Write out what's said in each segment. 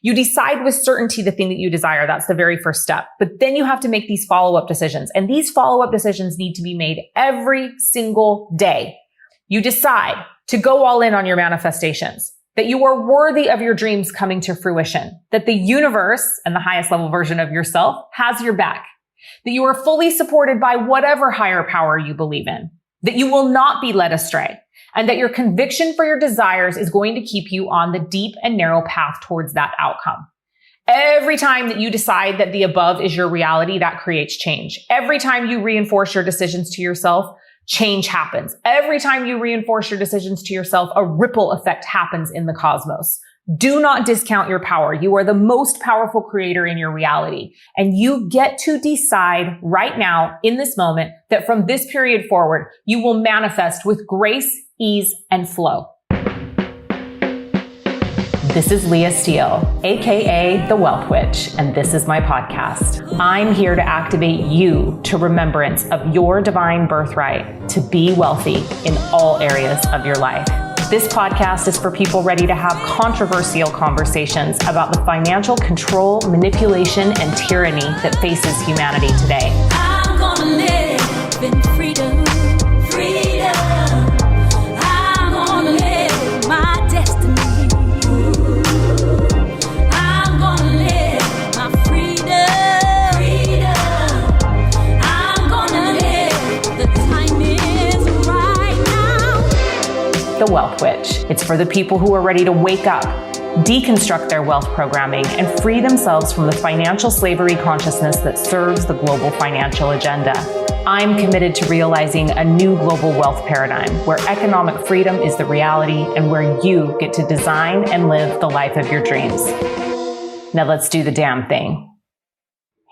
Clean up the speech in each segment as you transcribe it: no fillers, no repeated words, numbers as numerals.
You decide with certainty the thing that you desire. That's the very first step. But then you have to make these follow-up decisions. And these follow-up decisions need to be made every single day. You decide to go all in on your manifestations, that you are worthy of your dreams coming to fruition, that the universe and the highest level version of yourself has your back, that you are fully supported by whatever higher power you believe in, that you will not be led astray, and that your conviction for your desires is going to keep you on the deep and narrow path towards that outcome. Every time that you decide that the above is your reality, that creates change. Every time you reinforce your decisions to yourself, change happens. Every time you reinforce your decisions to yourself, a ripple effect happens in the cosmos. Do not discount your power. You are the most powerful creator in your reality. And you get to decide right now in this moment that from this period forward, you will manifest with grace, ease, and flow. This is Leah Steele, aka The Wealth Witch, and this is my podcast. I'm here to activate you to remembrance of your divine birthright to be wealthy in all areas of your life. This podcast is for people ready to have controversial conversations about the financial control, manipulation, and tyranny that faces humanity today. I'm gonna live in freedom. The Wealth Witch. It's for the people who are ready to wake up, deconstruct their wealth programming, and free themselves from the financial slavery consciousness that serves the global financial agenda. I'm committed to realizing a new global wealth paradigm where economic freedom is the reality and where you get to design and live the life of your dreams. Now let's do the damn thing.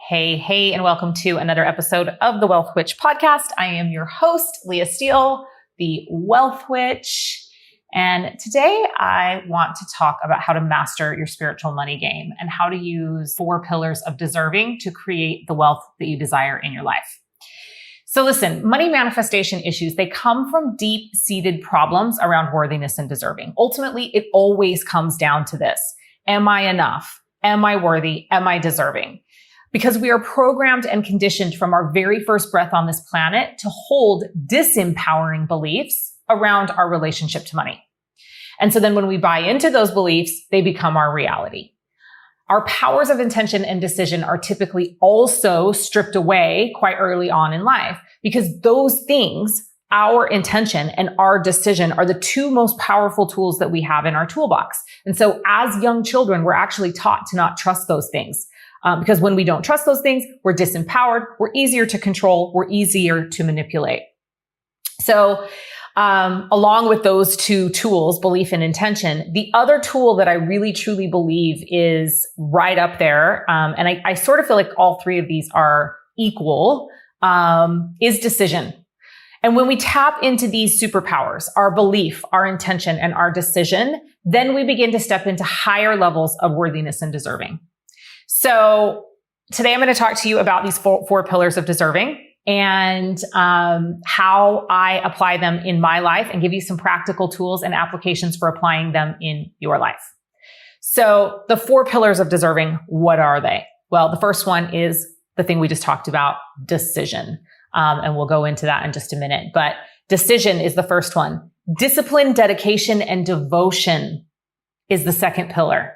Hey, and welcome to another episode of the Wealth Witch podcast. I am your host, Leah Steele, the Wealth Witch. And today I want to talk about how to master your spiritual money game and how to use 4 pillars of deserving to create the wealth that you desire in your life. So listen, money manifestation issues, they come from deep-seated problems around worthiness and deserving. Ultimately, it always comes down to this. Am I enough? Am I worthy? Am I deserving? Because we are programmed and conditioned from our very first breath on this planet to hold disempowering beliefs around our relationship to money. And so then when we buy into those beliefs, they become our reality. Our powers of intention and decision are typically also stripped away quite early on in life because those things, our intention and our decision, are the 2 most powerful tools that we have in our toolbox. And so as young children, we're actually taught to not trust those things. Because when we don't trust those things, we're disempowered, we're easier to control, we're easier to manipulate. So, along with those 2 tools, belief and intention, the other tool that I really truly believe is right up there, and I sort of feel like all 3 of these are equal, is decision. And when we tap into these superpowers, our belief, our intention, and our decision, then we begin to step into higher levels of worthiness and deserving. So today I'm going to talk to you about these 4 pillars of deserving and how I apply them in my life and give you some practical tools and applications for applying them in your life. So the 4 pillars of deserving, what are they? Well, the first one is the thing we just talked about, decision. And we'll go into that in just a minute. But decision is the first one. Discipline, dedication, and devotion is the second pillar.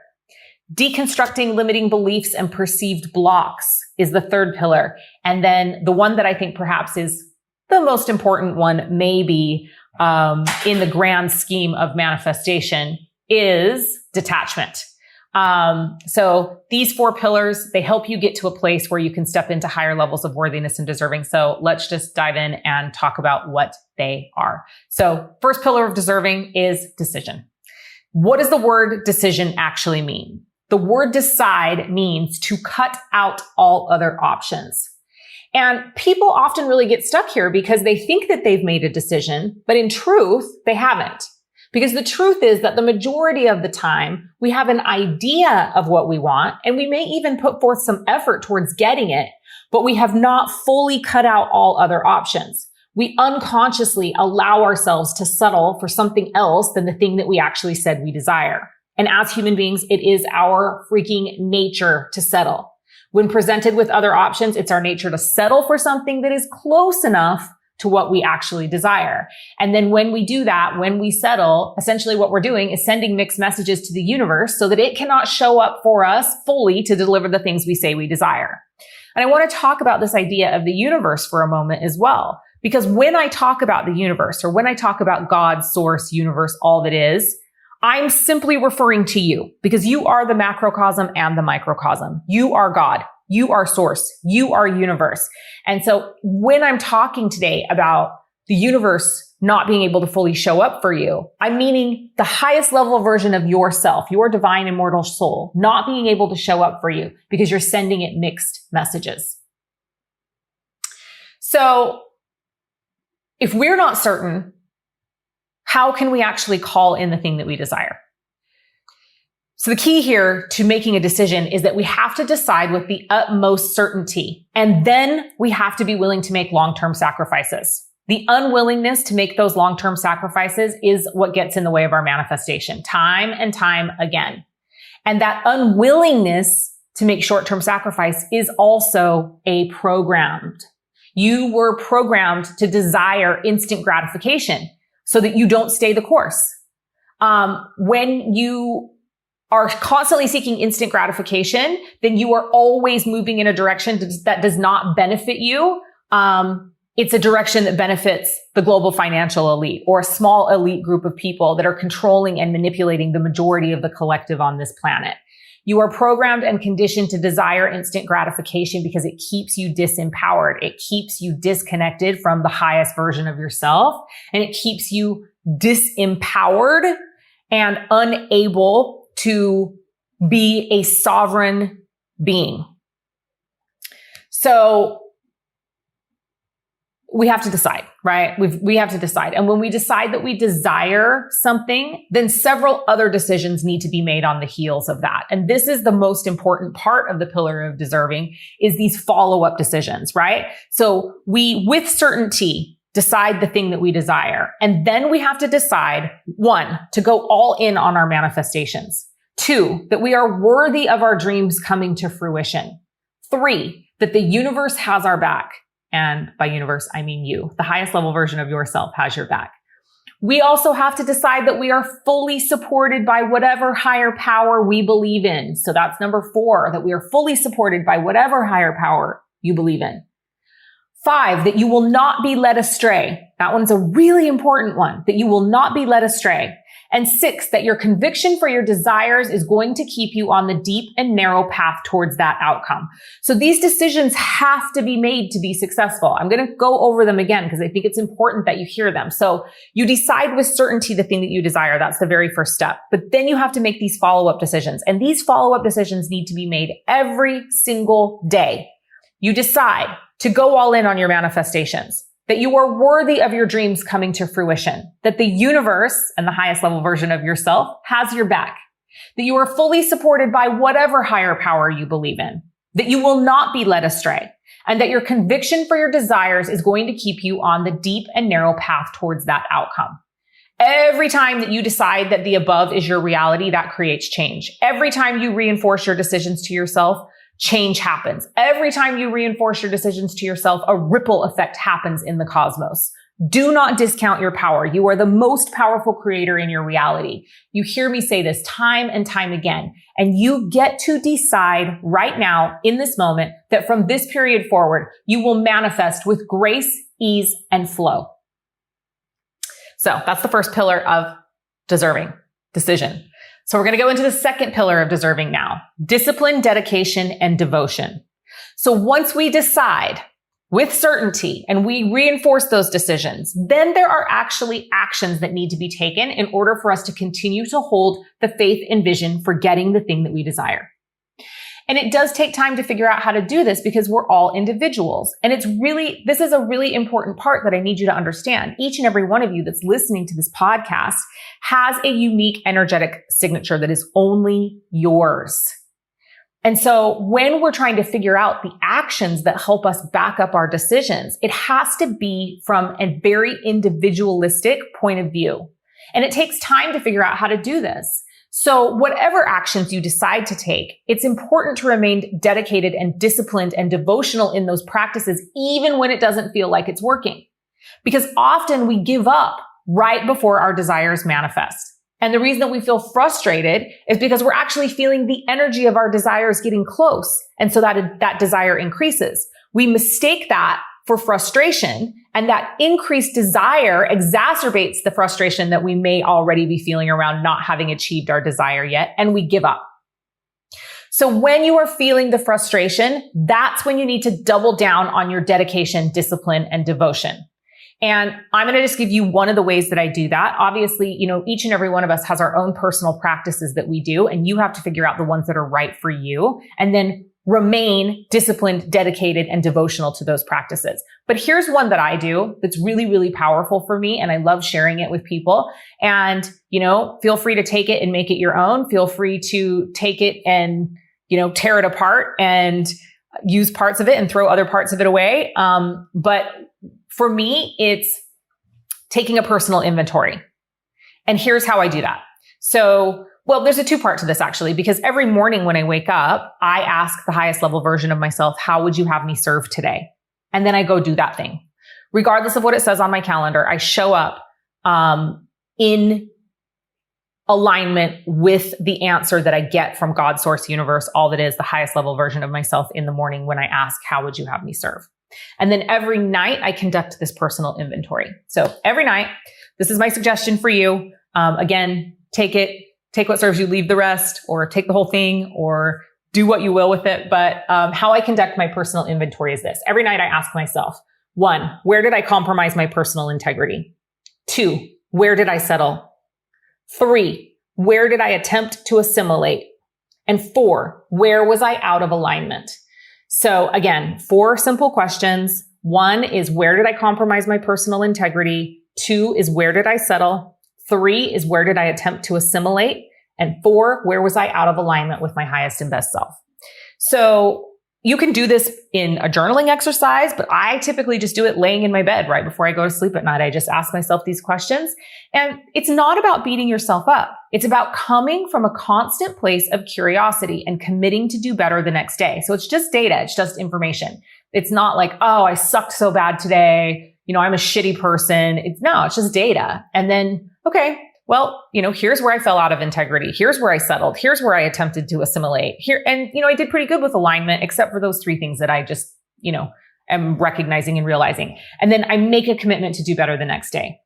Deconstructing limiting beliefs and perceived blocks is the third pillar. And then the one that I think perhaps is the most important one, maybe in the grand scheme of manifestation, is detachment. So these 4 pillars, they help you get to a place where you can step into higher levels of worthiness and deserving. So let's just dive in and talk about what they are. So first pillar of deserving is decision. What does the word decision actually mean? The word decide means to cut out all other options. And people often really get stuck here because they think that they've made a decision, but in truth, they haven't. Because the truth is that the majority of the time, we have an idea of what we want, and we may even put forth some effort towards getting it, but we have not fully cut out all other options. We unconsciously allow ourselves to settle for something else than the thing that we actually said we desire. And as human beings, it is our freaking nature to settle. When presented with other options, it's our nature to settle for something that is close enough to what we actually desire. And then when we do that, when we settle, essentially what we're doing is sending mixed messages to the universe so that it cannot show up for us fully to deliver the things we say we desire. And I want to talk about this idea of the universe for a moment as well. Because when I talk about the universe, or when I talk about God, source, universe, all that is, I'm simply referring to you, because you are the macrocosm and the microcosm. You are God. You are source. You are universe. And so when I'm talking today about the universe not being able to fully show up for you, I'm meaning the highest level version of yourself, your divine immortal soul, not being able to show up for you because you're sending it mixed messages. So if we're not certain, how can we actually call in the thing that we desire? So the key here to making a decision is that we have to decide with the utmost certainty, and then we have to be willing to make long-term sacrifices. The unwillingness to make those long-term sacrifices is what gets in the way of our manifestation time and time again. And that unwillingness to make short-term sacrifice is also programmed. You were programmed to desire instant gratification so that you don't stay the course. When you are constantly seeking instant gratification, then you are always moving in a direction that does not benefit you. It's a direction that benefits the global financial elite or a small elite group of people that are controlling and manipulating the majority of the collective on this planet. You are programmed and conditioned to desire instant gratification because it keeps you disempowered. It keeps you disconnected from the highest version of yourself, and it keeps you disempowered and unable to be a sovereign being. So we have to decide, right? We have to decide. And when we decide that we desire something, then several other decisions need to be made on the heels of that. And this is the most important part of the pillar of deserving, is these follow-up decisions, right? So we, with certainty, decide the thing that we desire. And then we have to decide, 1, to go all in on our manifestations. 2, that we are worthy of our dreams coming to fruition. 3, that the universe has our back. And by universe, I mean you. The highest level version of yourself has your back. We also have to decide that we are fully supported by whatever higher power we believe in. So that's number 4, that we are fully supported by whatever higher power you believe in. 5, that you will not be led astray. That one's a really important one, that you will not be led astray. And 6, that your conviction for your desires is going to keep you on the deep and narrow path towards that outcome. So these decisions have to be made to be successful. I'm going to go over them again because I think it's important that you hear them. So you decide with certainty the thing that you desire. That's the very first step. But then you have to make these follow-up decisions. And these follow-up decisions need to be made every single day. You decide to go all in on your manifestations, that you are worthy of your dreams coming to fruition, that the universe and the highest level version of yourself has your back, that you are fully supported by whatever higher power you believe in, that you will not be led astray, and that your conviction for your desires is going to keep you on the deep and narrow path towards that outcome. Every time that you decide that the above is your reality, that creates change. Every time you reinforce your decisions to yourself, change happens. Every time you reinforce your decisions to yourself, a ripple effect happens in the cosmos. Do not discount your power. You are the most powerful creator in your reality. You hear me say this time and time again, and you get to decide right now in this moment that from this period forward, you will manifest with grace, ease, and flow. So that's the first pillar of deserving, decision. So we're going to go into the second pillar of deserving now, discipline, dedication, and devotion. So once we decide with certainty and we reinforce those decisions, then there are actually actions that need to be taken in order for us to continue to hold the faith and vision for getting the thing that we desire. And it does take time to figure out how to do this because we're all individuals. And this is a really important part that I need you to understand. Each and every one of you that's listening to this podcast has a unique energetic signature that is only yours. And so when we're trying to figure out the actions that help us back up our decisions, it has to be from a very individualistic point of view. And it takes time to figure out how to do this. So whatever actions you decide to take, it's important to remain dedicated and disciplined and devotional in those practices, even when it doesn't feel like it's working. Because often we give up right before our desires manifest. And the reason that we feel frustrated is because we're actually feeling the energy of our desires getting close. And so that desire increases. We mistake that for frustration, and that increased desire exacerbates the frustration that we may already be feeling around not having achieved our desire yet, and we give up. So when you are feeling the frustration, that's when you need to double down on your dedication, discipline, and devotion. And I'm going to just give you one of the ways that I do that. Obviously, each and every one of us has our own personal practices that we do, and you have to figure out the ones that are right for you, and then remain disciplined, dedicated, and devotional to those practices. But here's one that I do that's really, really powerful for me, and I love sharing it with people. And, feel free to take it and make it your own. Feel free to take it and, tear it apart and use parts of it and throw other parts of it away. But for me, it's taking a personal inventory. And here's how I do that. So, there's a two-part to this actually, because every morning when I wake up, I ask the highest level version of myself, how would you have me serve today? And then I go do that thing. Regardless of what it says on my calendar, I show up in alignment with the answer that I get from God, source, universe, all that is the highest level version of myself in the morning when I ask, how would you have me serve? And then every night I conduct this personal inventory. So every night, this is my suggestion for you. Again, take what serves you, leave the rest, or take the whole thing, or do what you will with it. But how I conduct my personal inventory is this. Every night I ask myself, 1, where did I compromise my personal integrity? 2, where did I settle? 3, where did I attempt to assimilate? And 4, where was I out of alignment? So again, 4 simple questions. 1 is, where did I compromise my personal integrity? 2 is, where did I settle? 3 is, where did I attempt to assimilate? And 4, where was I out of alignment with my highest and best self? So you can do this in a journaling exercise, but I typically just do it laying in my bed right before I go to sleep at night. I just ask myself these questions. And it's not about beating yourself up. It's about coming from a constant place of curiosity and committing to do better the next day. So it's just data. It's just information. It's not like, oh, I sucked so bad today. I'm a shitty person. It's just data. And then, okay, well, here's where I fell out of integrity. Here's where I settled. Here's where I attempted to assimilate here. And, I did pretty good with alignment, except for those 3 things that I just, am recognizing and realizing. And then I make a commitment to do better the next day.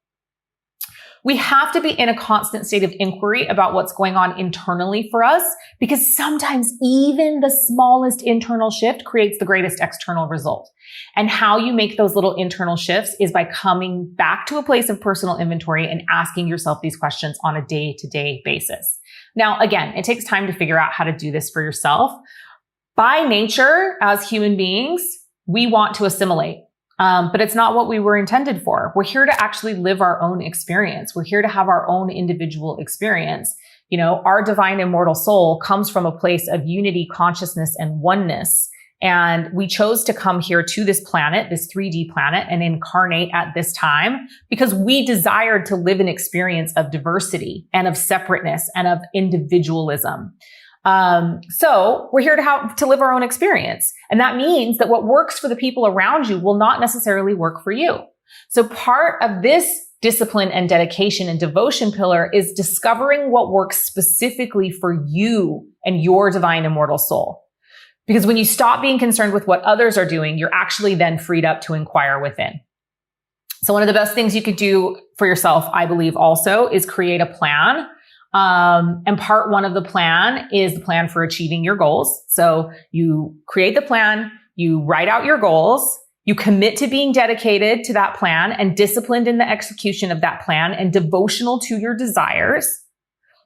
We have to be in a constant state of inquiry about what's going on internally for us, because sometimes even the smallest internal shift creates the greatest external result. And how you make those little internal shifts is by coming back to a place of personal inventory and asking yourself these questions on a day-to-day basis. Now, again, it takes time to figure out how to do this for yourself. By nature, as human beings, we want to assimilate. But it's not what we were intended for. We're here to actually live our own experience. We're here to have our own individual experience. Our divine immortal soul comes from a place of unity, consciousness, and oneness. And we chose to come here to this planet, this 3D planet, and incarnate at this time because we desired to live an experience of diversity and of separateness and of individualism. So we're here to live our own experience. And that means that what works for the people around you will not necessarily work for you. So part of this discipline and dedication and devotion pillar is discovering what works specifically for you and your divine immortal soul. Because when you stop being concerned with what others are doing, you're actually then freed up to inquire within. So one of the best things you could do for yourself, I believe also, is create a plan. And part 1 of the plan is the plan for achieving your goals. So you create the plan, you write out your goals, you commit to being dedicated to that plan and disciplined in the execution of that plan and devotional to your desires.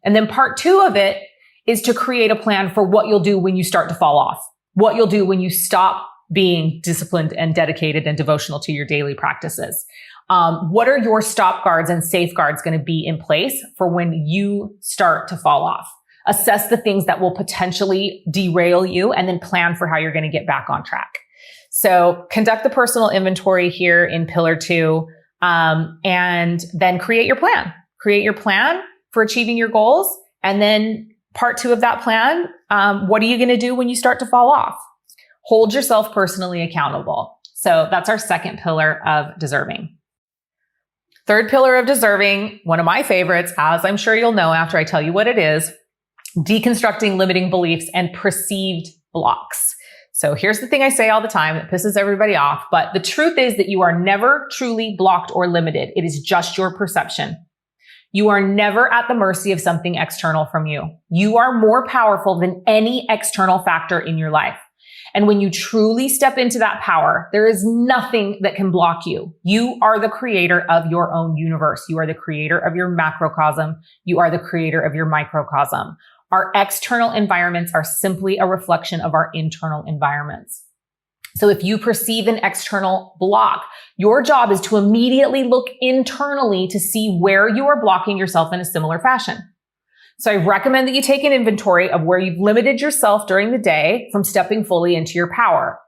And then part 2 of it is to create a plan for what you'll do when you start to fall off, what you'll do when you stop being disciplined and dedicated and devotional to your daily practices. What are your stop guards and safeguards going to be in place for when you start to fall off? Assess the things that will potentially derail you and then plan for how you're going to get back on track. So conduct the personal inventory here in pillar 2, and then create your plan. Create your plan for achieving your goals And then part 2 of that plan, what are you going to do when you start to fall off? Hold yourself personally accountable. So that's our second pillar of deserving. Third pillar of deserving, one of my favorites, as I'm sure you'll know after I tell you what it is, deconstructing limiting beliefs and perceived blocks. So here's the thing I say all the time. It pisses everybody off, but the truth is that you are never truly blocked or limited. It is just your perception. You are never at the mercy of something external from you. You are more powerful than any external factor in your life. And when you truly step into that power, there is nothing that can block you. You are the creator of your own universe. You are the creator of your macrocosm. You are the creator of your microcosm. Our external environments are simply a reflection of our internal environments. So if you perceive an external block, your job is to immediately look internally to see where you are blocking yourself in a similar fashion. So I recommend that you take an inventory of where you've limited yourself during the day from stepping fully into your power.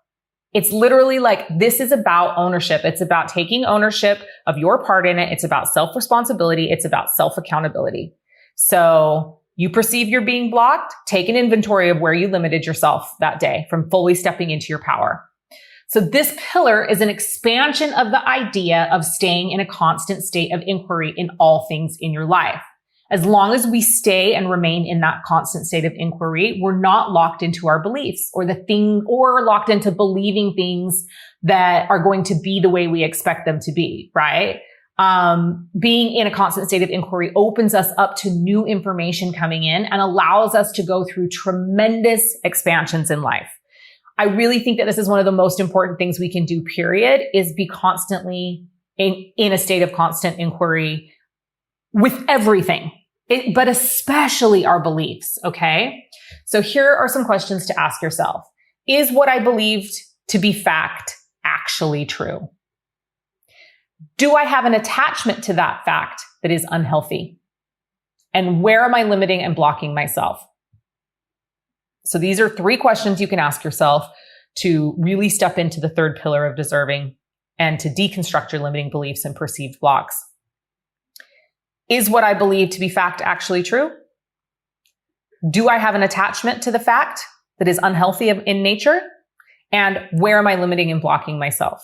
It's literally like, this is about ownership. It's about taking ownership of your part in it. It's about self-responsibility. It's about self-accountability. So you perceive you're being blocked, take an inventory of where you limited yourself that day from fully stepping into your power. So this pillar is an expansion of the idea of staying in a constant state of inquiry in all things in your life. As long as we stay and remain in that constant state of inquiry, we're not locked into our beliefs or locked into believing things that are going to be the way we expect them to be, right? Being in a constant state of inquiry opens us up to new information coming in and allows us to go through tremendous expansions in life. I really think that this is one of the most important things we can do, period, is be constantly in a state of constant inquiry with everything, but especially our beliefs. Okay. So here are some questions to ask yourself. Is what I believed to be fact actually true? Do I have an attachment to that fact that is unhealthy? And where am I limiting and blocking myself? So these are 3 questions you can ask yourself to really step into the third pillar of deserving and to deconstruct your limiting beliefs and perceived blocks. Is what I believe to be fact actually true? Do I have an attachment to the fact that is unhealthy in nature? And where am I limiting and blocking myself?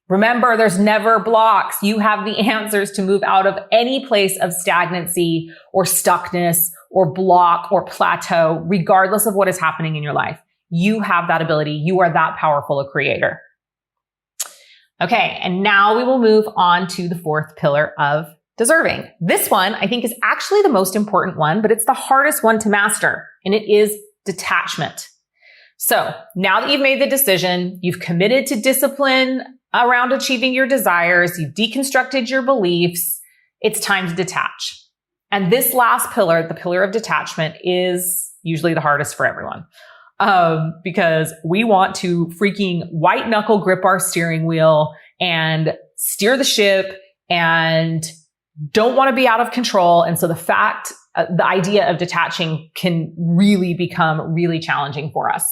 Remember, there's never blocks. You have the answers to move out of any place of stagnancy or stuckness or block or plateau, regardless of what is happening in your life. You have that ability. You are that powerful a creator. Okay, and now we will move on to the fourth pillar of deserving. This one, I think, is actually the most important one, but it's the hardest one to master, and it is detachment. So now that you've made the decision, you've committed to discipline around achieving your desires, you've deconstructed your beliefs, it's time to detach. And this last pillar, the pillar of detachment, is usually the hardest for everyone. Because we want to freaking white knuckle grip our steering wheel and steer the ship and don't want to be out of control. And so the idea of detaching can really become really challenging for us.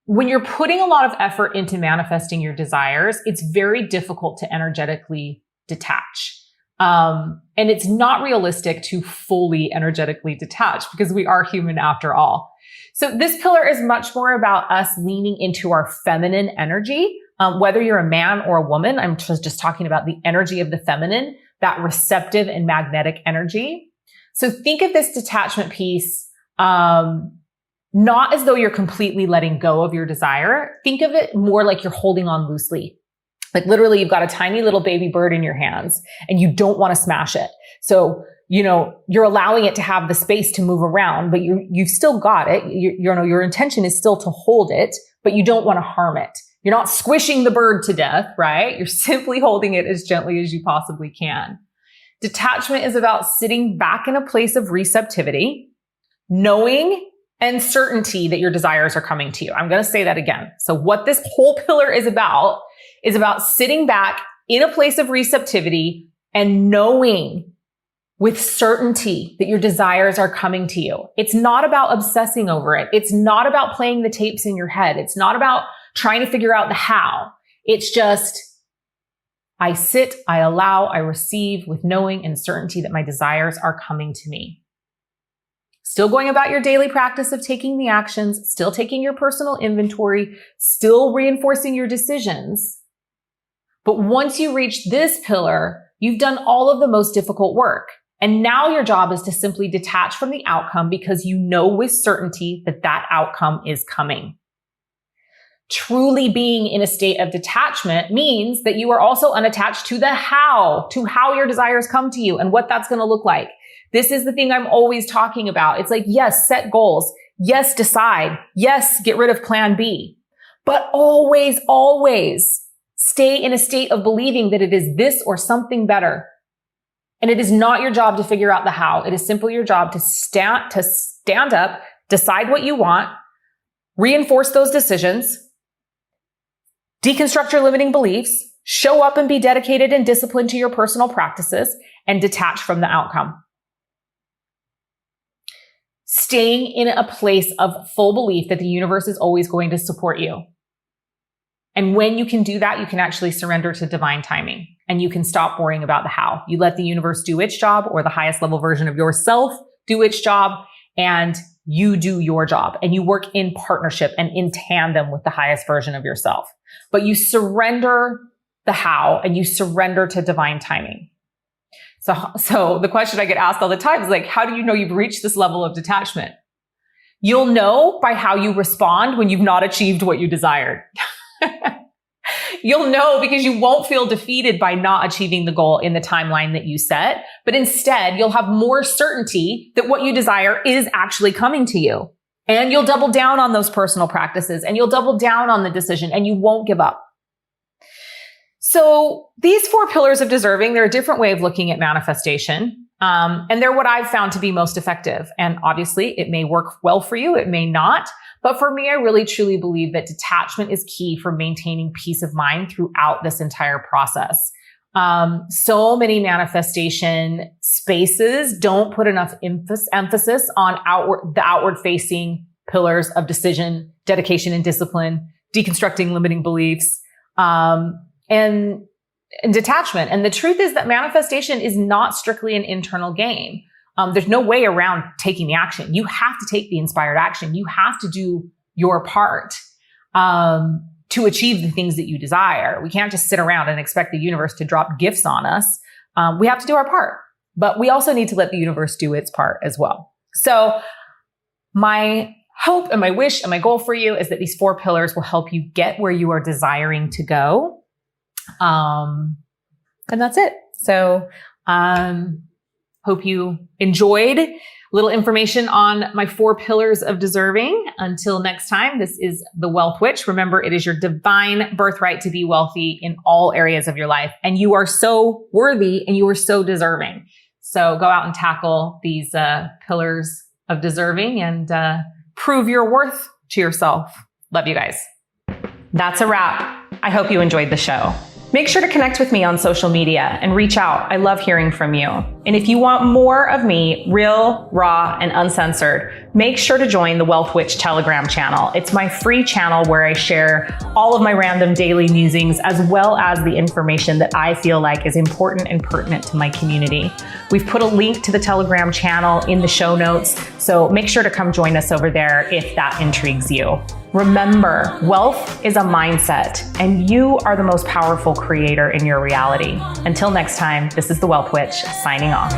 When you're putting a lot of effort into manifesting your desires, it's very difficult to energetically detach. And it's not realistic to fully energetically detach because we are human after all. So this pillar is much more about us leaning into our feminine energy. Whether you're a man or a woman, I'm just talking about the energy of the feminine, that receptive and magnetic energy. So think of this detachment piece, not as though you're completely letting go of your desire. Think of it more like you're holding on loosely. Like literally you've got a tiny little baby bird in your hands and you don't want to smash it. So, you're allowing it to have the space to move around, but you've still got it. Your intention is still to hold it, but you don't want to harm it. You're not squishing the bird to death, right? You're simply holding it as gently as you possibly can. Detachment is about sitting back in a place of receptivity, knowing and certainty that your desires are coming to you. I'm going to say that again. So what this whole pillar is about sitting back in a place of receptivity and knowing with certainty that your desires are coming to you. It's not about obsessing over it. It's not about playing the tapes in your head. It's not about trying to figure out the how. It's just, I sit, I allow, I receive with knowing and certainty that my desires are coming to me. Still going about your daily practice of taking the actions, still taking your personal inventory, still reinforcing your decisions. But once you reach this pillar, you've done all of the most difficult work. And now your job is to simply detach from the outcome because you know with certainty that that outcome is coming. Truly being in a state of detachment means that you are also unattached to how your desires come to you and what that's going to look like. This is the thing I'm always talking about. It's like, yes, set goals. Yes, decide. Yes, get rid of plan B. But always, always stay in a state of believing that it is this or something better. And it is not your job to figure out the how. It is simply your job to stand up, decide what you want, reinforce those decisions, deconstruct your limiting beliefs, show up and be dedicated and disciplined to your personal practices, and detach from the outcome. Staying in a place of full belief that the universe is always going to support you. And when you can do that, you can actually surrender to divine timing and you can stop worrying about the how. You let the universe do its job, or the highest level version of yourself do its job, and you do your job, and you work in partnership and in tandem with the highest version of yourself. But you surrender the how and you surrender to divine timing. So the question I get asked all the time is like, how do you know you've reached this level of detachment? You'll know by how you respond when you've not achieved what you desired. You'll know because you won't feel defeated by not achieving the goal in the timeline that you set, but instead you'll have more certainty that what you desire is actually coming to you. And you'll double down on those personal practices and you'll double down on the decision and you won't give up. So these 4 pillars of deserving, they're a different way of looking at manifestation. And they're what I've found to be most effective. And obviously it may work well for you. It may not. But for me, I really truly believe that detachment is key for maintaining peace of mind throughout this entire process. So many manifestation spaces don't put enough emphasis on the outward facing pillars of decision, dedication and discipline, deconstructing limiting beliefs, and detachment. And the truth is that manifestation is not strictly an internal game. There's no way around taking the action. You have to take the inspired action. You have to do your part to achieve the things that you desire. We can't just sit around and expect the universe to drop gifts on us. We have to do our part, but we also need to let the universe do its part as well. So my hope and my wish and my goal for you is that these 4 pillars will help you get where you are desiring to go. And that's it. So, hope you enjoyed a little information on my 4 pillars of deserving. Until next time, this is the Wealth Witch. Remember, it is your divine birthright to be wealthy in all areas of your life. And you are so worthy and you are so deserving. So go out and tackle these pillars of deserving and prove your worth to yourself. Love you guys. That's a wrap. I hope you enjoyed the show. Make sure to connect with me on social media and reach out. I love hearing from you. And if you want more of me, real, raw, and uncensored, make sure to join the Wealth Witch Telegram channel. It's my free channel where I share all of my random daily musings as well as the information that I feel like is important and pertinent to my community. We've put a link to the Telegram channel in the show notes, so make sure to come join us over there if that intrigues you. Remember, wealth is a mindset, and you are the most powerful creator in your reality. Until next time, this is the Wealth Witch signing off.